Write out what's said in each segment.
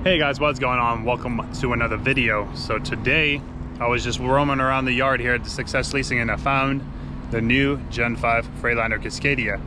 Hey guys, what's going on? Welcome to another video. So today I was just roaming around the yard here at the Success Leasing and I found the new Gen 5 Freightliner Cascadia.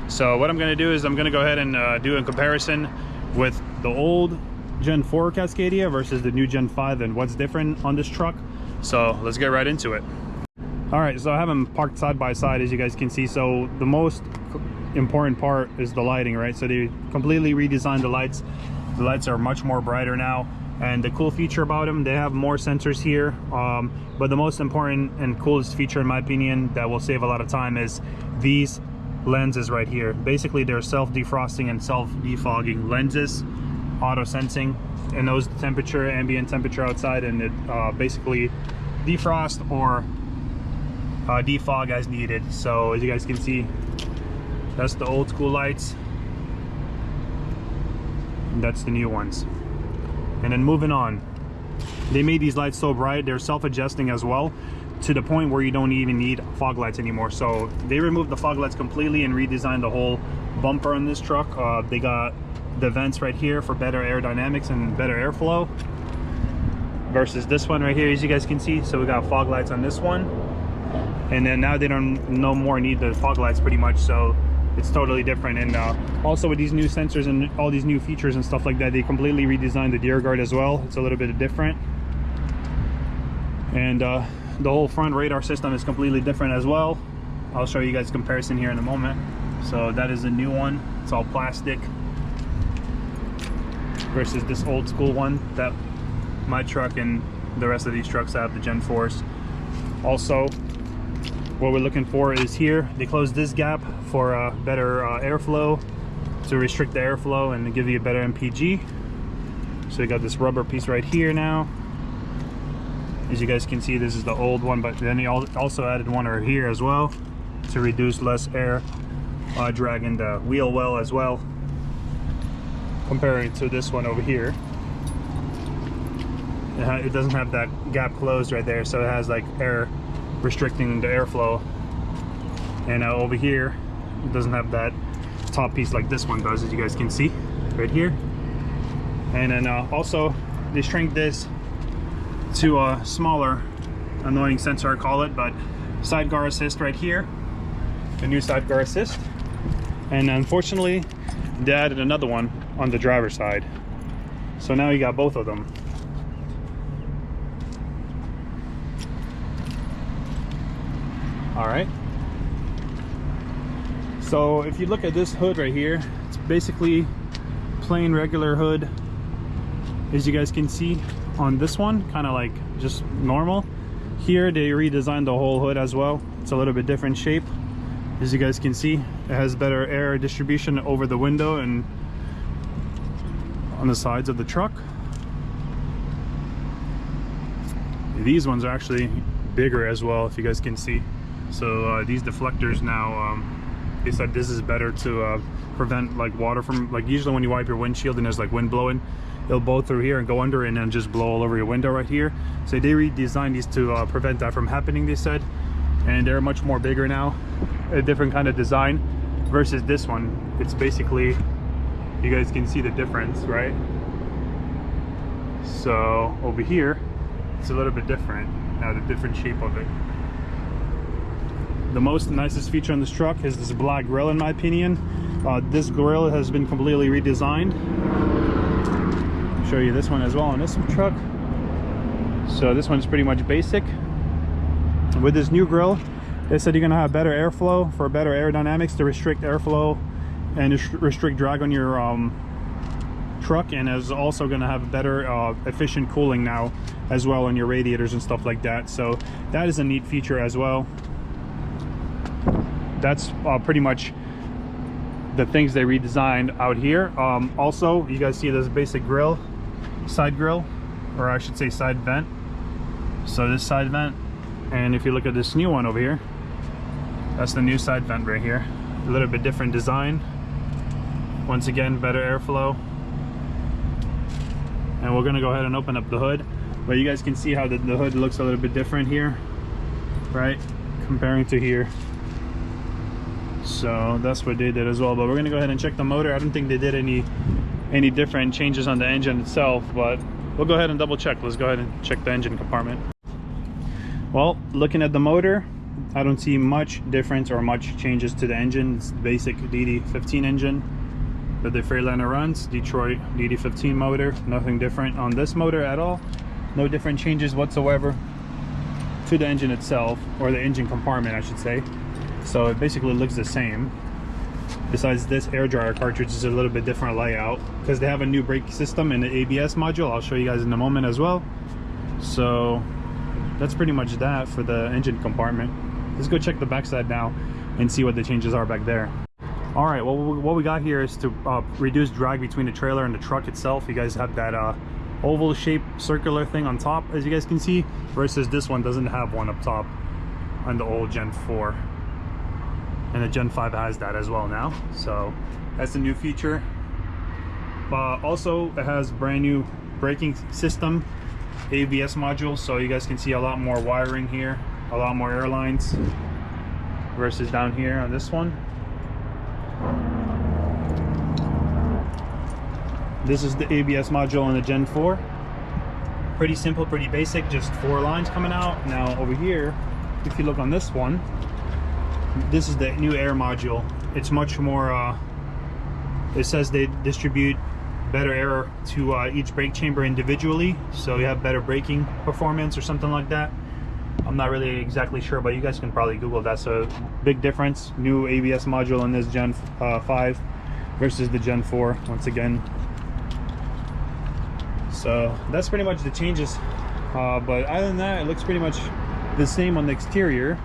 So what I'm going to do is I'm going to go ahead and do a comparison with the old Gen 4 Cascadia versus the new Gen 5 and what's different on this truck. So let's get right into it. All right, so I have them parked side by side, as you guys can see. So the most important part is the lighting, right? So they completely redesigned the lights. The lights are much more brighter now, and the cool feature about them, they have more sensors here, but the most important and coolest feature in my opinion that will save a lot of time is these lenses right here. Basically they're self-defrosting and self-defogging lenses, auto sensing, and knows the temperature, ambient temperature outside, and it basically defrost or defog as needed. So as you guys can see, that's the old school lights. That's the new ones. And then moving on, they made these lights so bright, they're self-adjusting as well, to the point where you don't even need fog lights anymore. So they removed the fog lights completely and redesigned the whole bumper on this truck. They got the vents right here for better aerodynamics and better airflow versus this one right here, as you guys can see. So we got fog lights on this one, and then now they don't no more need the fog lights pretty much. So it's totally different. And also with these new sensors and all these new features and stuff like that, they completely redesigned the deer guard as well. It's a little bit different, and the whole front radar system is completely different as well. I'll show you guys a comparison here in a moment. So that is a new one. It's all plastic versus this old school one that my truck and the rest of these trucks have, the Gen 4s. Also, what we're looking for is here, they closed this gap for better airflow, to restrict the airflow and to give you a better MPG. So you got this rubber piece right here now. As you guys can see, this is the old one, but then he also added one over here as well to reduce less air drag in the wheel well as well, comparing to this one over here. It doesn't have that gap closed right there, so it has like air restricting the airflow. And over here it doesn't have that top piece like this one does, as you guys can see right here. And then also they shrank this to a smaller, annoying sensor I call it, but sidecar assist right here, the new sidecar assist. And unfortunately they added another one on the driver's side, so now you got both of them. All right, so if you look at this hood right here, it's basically plain regular hood, as you guys can see on this one, kind of like just normal. Here they redesigned the whole hood as well. It's a little bit different shape, as you guys can see. It has better air distribution over the window and on the sides of the truck. These ones are actually bigger as well, if you guys can see. So these deflectors now, they said this is better to prevent like water from, like usually when you wipe your windshield and there's like wind blowing, it'll blow through here and go under and then just blow all over your window right here. So they redesigned these to prevent that from happening, they said. And they're much more bigger now, a different kind of design versus this one. It's basically, you guys can see the difference, right? So over here it's a little bit different now, the different shape of it. The most nicest feature on this truck is this black grille, in my opinion. This grille has been completely redesigned. I'll show you this one as well on this truck. So this one's pretty much basic. With this new grille, they said you're gonna have better airflow for better aerodynamics, to restrict airflow and restrict drag on your truck, and is also gonna have better efficient cooling now as well on your radiators and stuff like that. So that is a neat feature as well. That's pretty much the things they redesigned out here. Also, you guys see this basic grill, side grill, or I should say side vent. So this side vent, and if you look at this new one over here, that's the new side vent right here. A little bit different design. Once again, better airflow. And we're gonna go ahead and open up the hood, but you guys can see how the hood looks a little bit different here, right, comparing to here. So that's what they did as well. But we're gonna go ahead and check the motor. I don't think they did any any different changes on the engine itself, but we'll go ahead and double check. Let's go ahead and check the engine compartment. Well, looking at the motor, I don't see much difference or much changes to the engine. It's the basic DD15 engine that the Freightliner runs, Detroit DD15 motor. Nothing different on this motor at all. No different changes whatsoever to the engine itself, or the engine compartment I should say. So it basically looks the same. Besides, this air dryer cartridge is a little bit different layout because they have a new brake system and the ABS module. I'll show you guys in a moment as well. So that's pretty much that for the engine compartment. Let's go check the backside now and see what the changes are back there. All right, well, what we got here is to reduce drag between the trailer and the truck itself. You guys have that oval shaped circular thing on top, as you guys can see, versus this one doesn't have one up top on the old Gen 4. And the Gen 5 has that as well now. So that's a new feature. Also, it has brand new braking system, ABS module, so you guys can see a lot more wiring here, a lot more air lines versus down here on this one. This is the ABS module on the Gen 4. Pretty simple, pretty basic, just 4 lines coming out. Now over here, if you look on this one, this is the new air module. It's much more, it says they distribute better air to each brake chamber individually, so you have better braking performance or something like that. I'm not really exactly sure, but you guys can probably Google that. So big difference, new ABS module on this Gen 5 versus the Gen 4 once again. So that's pretty much the changes, but other than that, it looks pretty much the same on the exterior.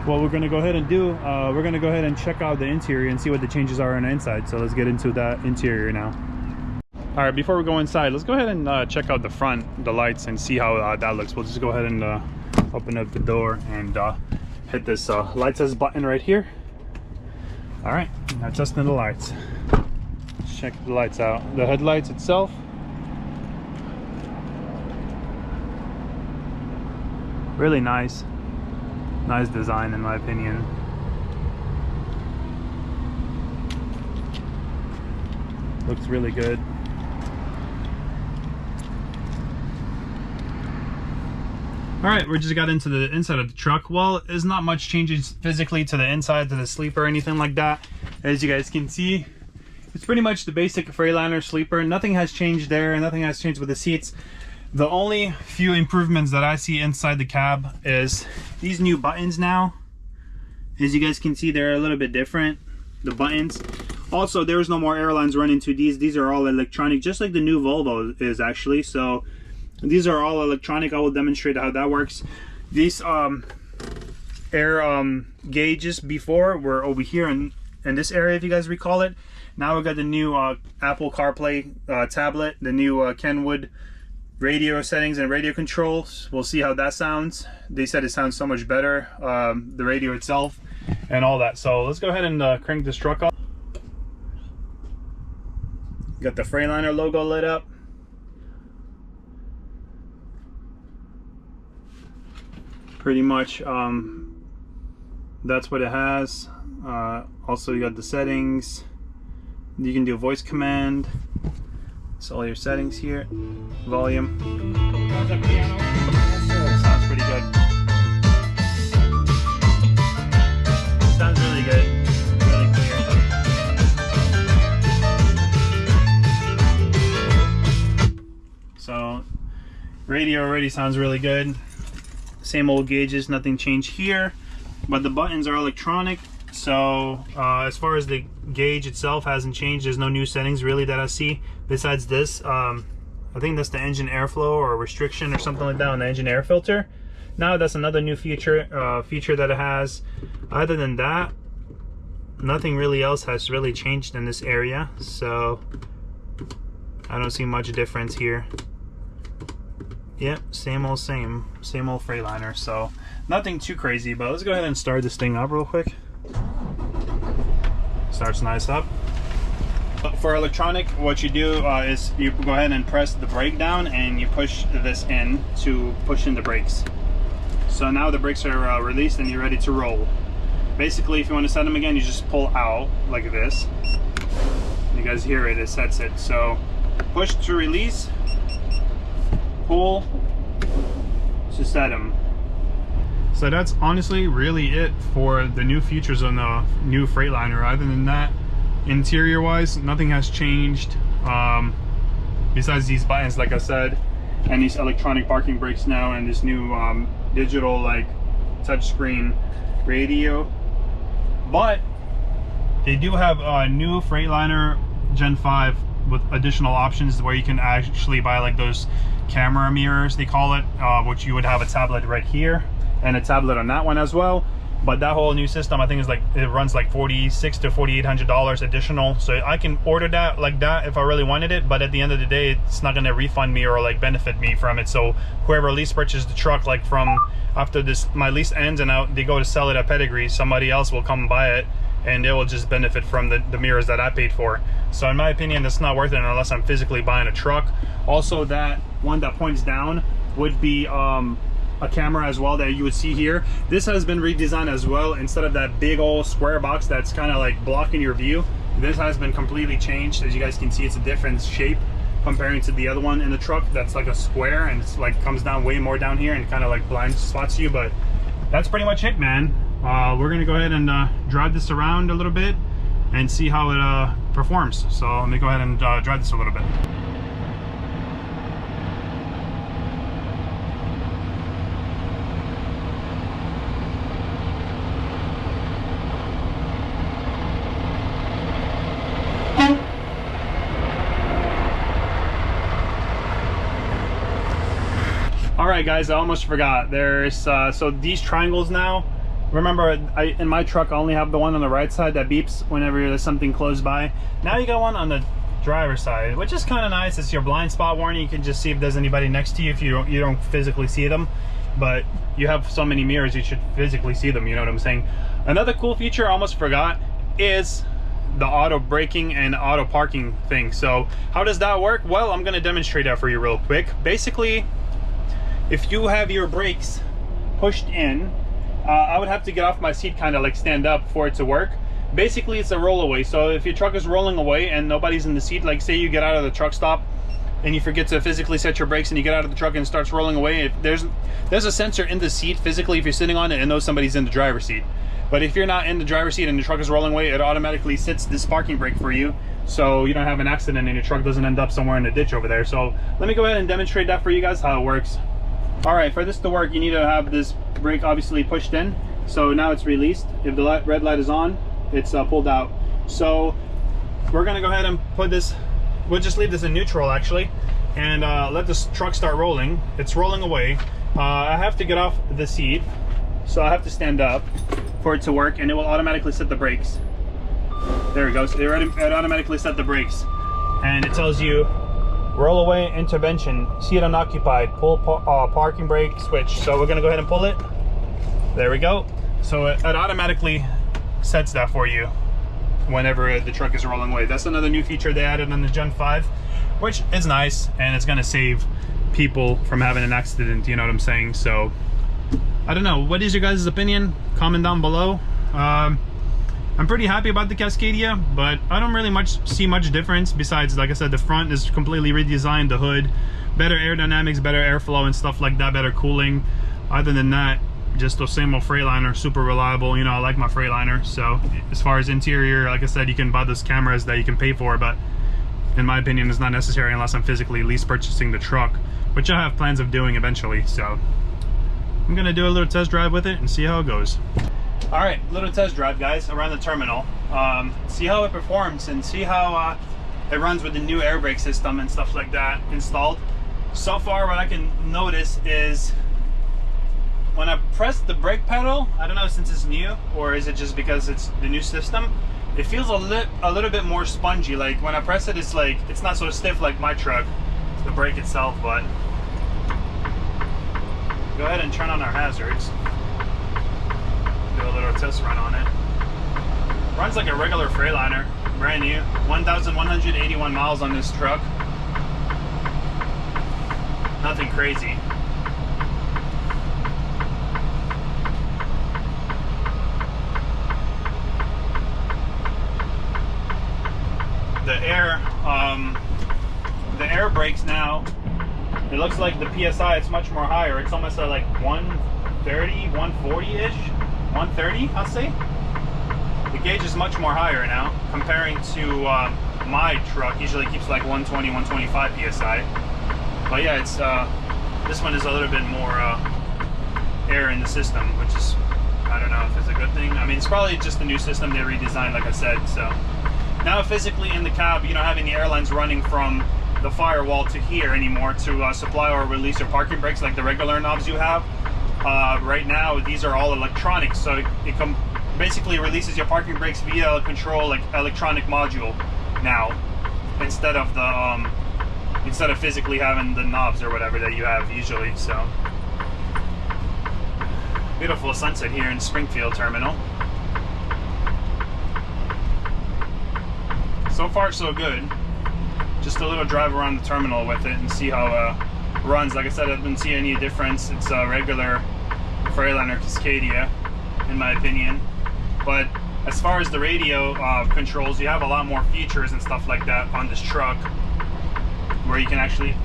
What we're going to go ahead and do, we're going to go ahead and check out the interior and see what the changes are on the inside. So let's get into that interior now. All right, before we go inside, let's go ahead and check out the front, the lights, and see how that looks. We'll just go ahead and open up the door and hit this light test button right here. All right, now testing the lights. Let's check the lights out. The headlights itself, really nice design in my opinion. Looks really good. All right, we just got into the inside of the truck. Well, there's not much changes physically to the inside, to the sleeper or anything like that. As you guys can see, it's pretty much the basic Freightliner sleeper. Nothing has changed there, nothing has changed with the seats. The only few improvements that I see inside the cab is these new buttons now. As you guys can see, they're a little bit different, the buttons. Also, there's no more airlines running to these. These are all electronic, just like the new Volvo is actually. So these are all electronic. I will demonstrate how that works. These air gauges before were over here in this area, if you guys recall it. Now we got the new Apple CarPlay tablet, the new Kenwood radio settings and radio controls. We'll see how that sounds. They said it sounds so much better, the radio itself and all that. So let's go ahead and crank this truck up. Got the Freightliner logo lit up. Pretty much that's what it has. Also, you got the settings. You can do a voice command. So all your settings here. Volume. Sounds pretty good. Sounds really good. Really clear. So radio already sounds really good. Same old gauges, nothing changed here. But the buttons are electronic. So as far as the gauge itself hasn't changed. There's no new settings really that I see besides this. I think that's the engine airflow or restriction or something like that on the engine air filter. Now that's another new feature that it has. Other than that, nothing really else has really changed in this area, so I don't see much difference here. Yep, same old Freightliner, so nothing too crazy. But let's go ahead and start this thing up real quick. Starts nice up. For electronic, what you do is you go ahead and press the brake down and you push this in to push in the brakes. So now the brakes are released and you're ready to roll. Basically, if you want to set them again, you just pull out like this. You You guys hear it, it sets it. So push to release, pull to set them. So that's honestly really it for the new features on the new Freightliner. Other than that, interior wise, nothing has changed besides these buttons, like I said, and these electronic parking brakes now, and this new digital like touchscreen radio. But they do have a new Freightliner Gen 5 with additional options where you can actually buy like those camera mirrors, they call it, which you would have a tablet right here and a tablet on that one as well. But that whole new system, I think, is like, it runs like $4,600 to $4,800 additional. So I can order that like that if I really wanted it, but at the end of the day, it's not going to refund me or like benefit me from it. So whoever lease purchased the truck, like from after this, my lease ends and they go to sell it at Pedigree, somebody else will come and buy it, and they will just benefit from the mirrors that I paid for. So in my opinion, it's not worth it unless I'm physically buying a truck. Also, that one that points down would be a camera as well that you would see here. This has been redesigned as well. Instead of that big old square box that's kind of like blocking your view, this has been completely changed. As you guys can see, it's a different shape comparing to the other one in the truck that's like a square, and it's like comes down way more down here and kind of like blind spots you. But that's pretty much it, man. We're gonna go ahead and drive this around a little bit and see how it performs. So let me go ahead and drive this a little bit. All right, guys, I almost forgot. There's so these triangles now. Remember, in my truck, I only have the one on the right side that beeps whenever there's something close by. Now you got one on the driver's side, which is kind of nice. It's your blind spot warning. You can just see if there's anybody next to you if you don't physically see them. But you have so many mirrors, you should physically see them. You know what I'm saying? Another cool feature I almost forgot is the auto braking and auto parking thing. So how does that work? Well, I'm going to demonstrate that for you real quick. Basically, if you have your brakes pushed in, I would have to get off my seat, kind of like stand up for it to work. Basically, it's a roll away. So if your truck is rolling away and nobody's in the seat, like say you get out of the truck stop and you forget to physically set your brakes and you get out of the truck and it starts rolling away, if there's a sensor in the seat physically, if you're sitting on it, and knows somebody's in the driver's seat. But if you're not in the driver's seat and the truck is rolling away, it automatically sets this parking brake for you, so you don't have an accident and your truck doesn't end up somewhere in a ditch over there. So let me go ahead and demonstrate that for you guys, how it works. All right, for this to work, you need to have this brake obviously pushed in. So now it's released. If the red light is on, it's pulled out. So we're gonna go ahead and put this, we'll just leave this in neutral actually, and let this truck start rolling. It's rolling away. I have to get off the seat, so I have to stand up for it to work, and it will automatically set the brakes. There it goes. It automatically set the brakes, and it tells you roll away intervention, seat unoccupied, pull parking brake switch. So we're gonna go ahead and pull it. There we go. So it automatically sets that for you whenever the truck is rolling away. That's another new feature they added on the Gen 5, which is nice, and it's gonna save people from having an accident, you know what I'm saying? So I don't know, what is your guys' opinion? Comment down below. I'm pretty happy about the Cascadia, but I don't really see much difference besides, like I said, the front is completely redesigned, the hood, better aerodynamics, better airflow and stuff like that, better cooling. Other than that, just the same old Freightliner, super reliable. You know, I like my Freightliner. So as far as interior, like I said, you can buy those cameras that you can pay for, but in my opinion, it's not necessary unless I'm physically lease purchasing the truck, which I have plans of doing eventually. So I'm gonna do a little test drive with it and see how it goes. All right, little test drive, guys, around the terminal. See how it performs and see how it runs with the new air brake system and stuff like that installed. So far, what I can notice is when I press the brake pedal, I don't know since it's new or is it just because it's the new system, it feels a little bit more spongy. Like when I press it, it's like, it's not so stiff like my truck, the brake itself. But go ahead and turn on our hazards. Do a little test run on it. Runs like a regular Freightliner, brand new. 1,181 miles on this truck. Nothing crazy. The air brakes now, it looks like the PSI is much more higher. It's almost at like 130, 140-ish, 130, I'll say. The gauge is much more higher now, comparing to my truck. Usually keeps like 120, 125 PSI. But yeah, it's this one is a little bit more air in the system, which is, I don't know if it's a good thing. I mean, it's probably just the new system they redesigned, like I said. So now physically in the cab, you're not having the airlines running from the firewall to here anymore to supply or release your parking brakes like the regular knobs you have. Right now, these are all electronic, so it basically releases your parking brakes via a control, like electronic module now, instead of the instead of physically having the knobs or whatever that you have usually. So beautiful sunset here in Springfield Terminal. So far so good. Just a little drive around the terminal with it and see how it runs. Like I said, I didn't see any difference. It's a regular Freightliner Cascadia in my opinion. But as far as the radio controls, you have a lot more features and stuff like that on this truck, where you can actually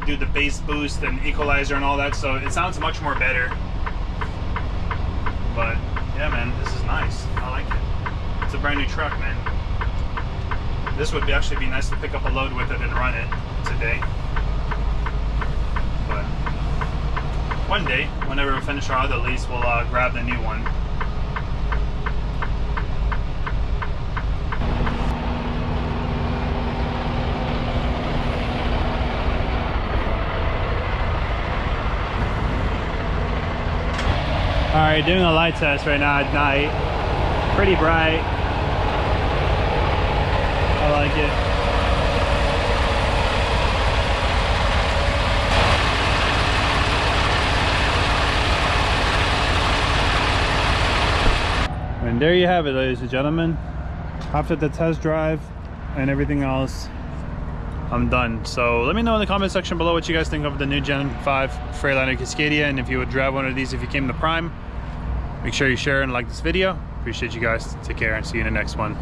do the bass boost and equalizer and all that, so it sounds much more better. But yeah, man, this is nice. I like it. It's a brand new truck, man. This would actually be nice to pick up a load with it and run it today. But one day, whenever we finish our other lease, we'll grab the new one. Alright, doing a light test right now at night. Pretty bright. I like it. And there you have it, ladies and gentlemen. After the test drive and everything else, I'm done. So let me know in the comment section below what you guys think of the new Gen 5 Freightliner Cascadia, and if you would drive one of these if you came to Prime. Make sure you share and like this video. Appreciate you guys. Take care and see you in the next one.